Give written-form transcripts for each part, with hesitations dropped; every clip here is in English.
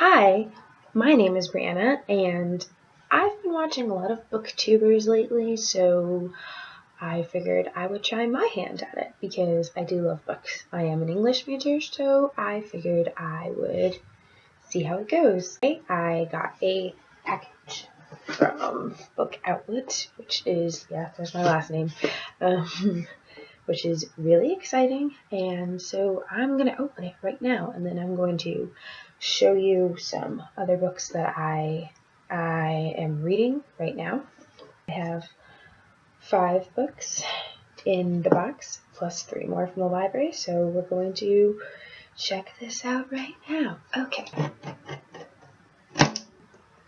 Hi, my name is Brianna, and I've been watching a lot of booktubers lately, so I figured I would try my hand at it because I do love books. I am an English major, so I figured I would see how it goes. I got a package from Book Outlet, which is, there's my last name, which is really exciting, and so I'm going to open it right now, and then I'm going to show you some other books that I am reading right now. I have 5 books in the box, plus 3 more from the library, so we're going to check this out right now. Okay.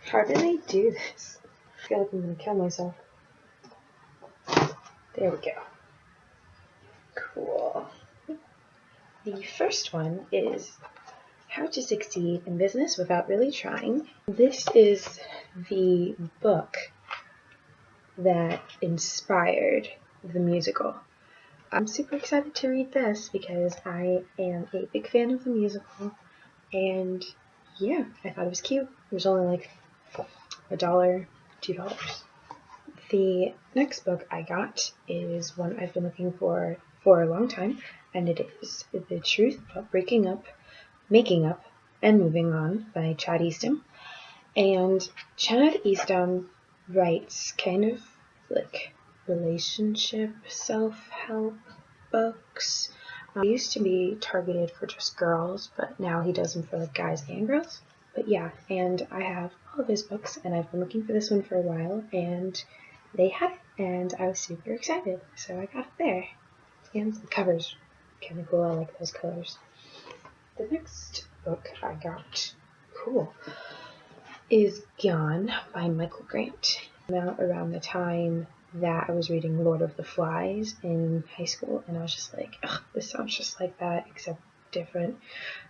How did I do this? I feel like I'm going to kill myself. There we go. Cool. The first one is How to Succeed in Business Without Really Trying. This is the book that inspired the musical. I'm super excited to read this because I am a big fan of the musical, and yeah, I thought it was cute. It was only like $1, $2. The next book I got is one I've been looking for a long time, and it is The Truth About Breaking Up, Making Up, and Moving On by Chad Eastham. And Chad Eastham writes kind of like relationship self-help books. He used to be targeted for just girls, but now he does them for like guys and girls. But yeah, and I have all of his books, and I've been looking for this one for a while, and they had it, and I was super excited, so I got it there. And the cover's kind of cool. I like those colors. The next book I got, is Gone by Michael Grant. It came out around the time that I was reading Lord of the Flies in high school, and I was just like, ugh, this sounds just like that, except different.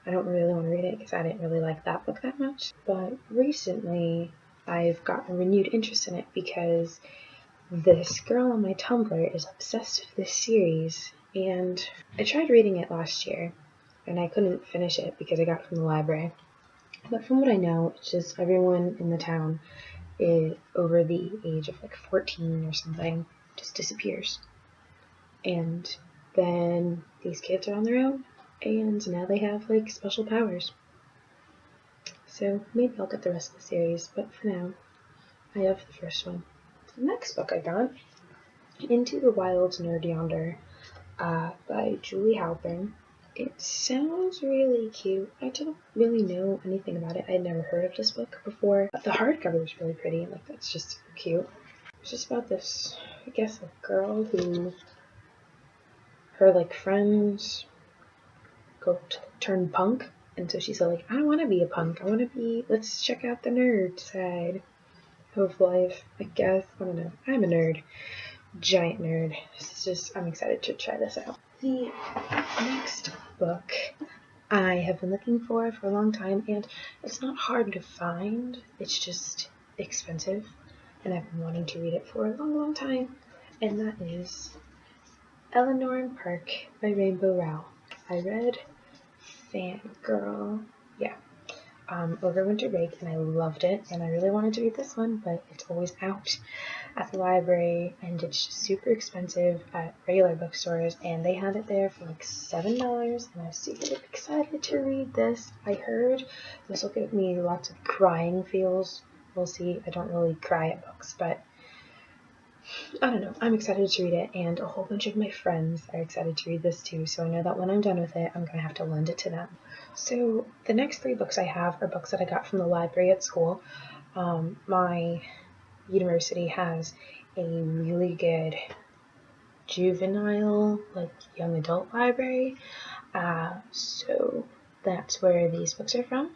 I don't really want to read it because I didn't really like that book that much. But recently, I've gotten a renewed interest in it because this girl on my Tumblr is obsessed with this series, and I tried reading it last year, and I couldn't finish it because I got it from the library. But from what I know, it's just everyone in the town is over the age of like 14 or something just disappears. And then these kids are on their own, and now they have like special powers. So maybe I'll get the rest of the series, but for now, I have the first one. The next book I got, Into the Wilds Nerd Yonder, by Julie Halpern. It sounds really cute. I don't really know anything about it. I had never heard of this book before. But the hardcover is really pretty, and like that's just super cute. It's just about this, I guess, a girl who her like friends go to turn punk, and so she's like, I want to be a punk. Let's check out the nerd side of life, I guess. I don't know. I'm a nerd. Giant nerd. I'm excited to try this out. The next book I have been looking for a long time, and it's not hard to find, it's just expensive, and I've been wanting to read it for a long time, and that is Eleanor Park by Rainbow Rowell. I read Fangirl, over winter break, and I loved it, and I really wanted to read this one, but it's always out at the library, and it's just super expensive at regular bookstores, and they had it there for like $7, and I was super excited to read this. I heard this will give me lots of crying feels. We'll see. I don't really cry at books, but I don't know. I'm excited to read it, and a whole bunch of my friends are excited to read this too, so I know that when I'm done with it, I'm going to have to lend it to them. So the next 3 books I have are books that I got from the library at school. My university has a really good juvenile, like young adult library, so that's where these books are from.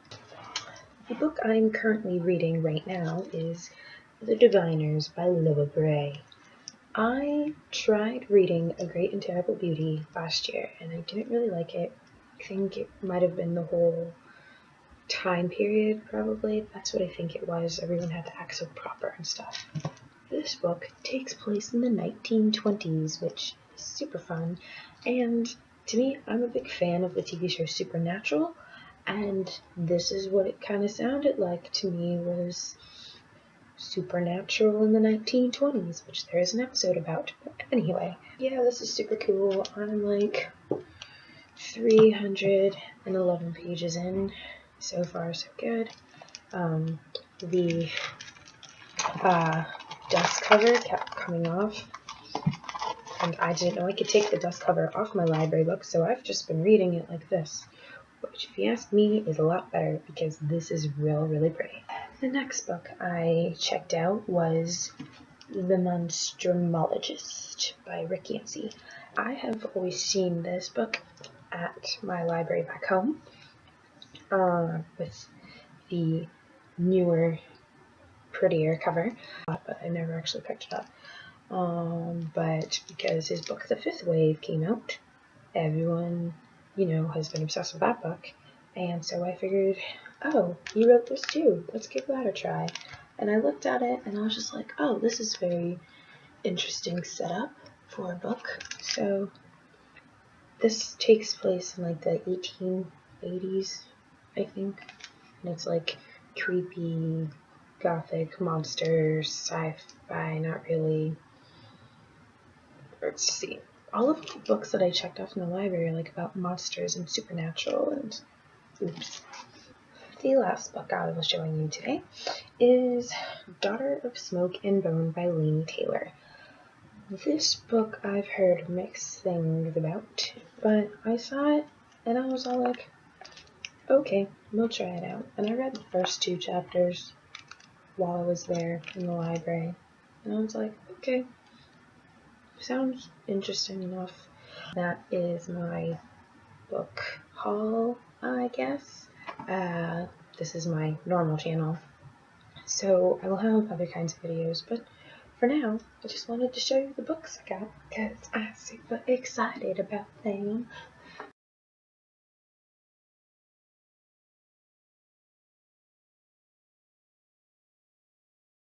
The book I'm currently reading right now is The Diviners by Libba Bray. I tried reading A Great and Terrible Beauty last year, and I didn't really like it. I think it might have been the whole time period, probably. That's what I think it was. Everyone had to act so proper and stuff. This book takes place in the 1920s, which is super fun, and to me, I'm a big fan of the TV show Supernatural, And this is what it kind of sounded like to me, was supernatural in the 1920s, which there is an episode about. But anyway, yeah, this is super cool. I'm like 311 pages in. So far, so good. The dust cover kept coming off, and I didn't know I could take the dust cover off my library book, so I've just been reading it like this, which, if you ask me, is a lot better because this is really pretty. The next book I checked out was The Monstrumologist by Yancey. I have always seen this book at my library back home, with the newer, prettier cover, but I never actually picked it up. But because his book The Fifth Wave came out, everyone, has been obsessed with that book, and so I figured, oh, he wrote this too, let's give that a try. And I looked at it, and I was just like, oh, this is very interesting setup for a book. So this takes place in like the 1880s, I think, and it's like creepy, gothic monsters, sci-fi, not really. Let's see. All of the books that I checked off in the library are like about monsters and supernatural and oops. The last book I was showing you today is Daughter of Smoke and Bone by Laini Taylor. This book I've heard mixed things about, but I saw it and I was all like, okay, we'll try it out. And I read the first 2 chapters while I was there in the library, and I was like, okay, sounds interesting enough. That is my book haul, I guess. This is my normal channel, so I will have other kinds of videos, but for now, I just wanted to show you the books I got, because I'm super excited about them.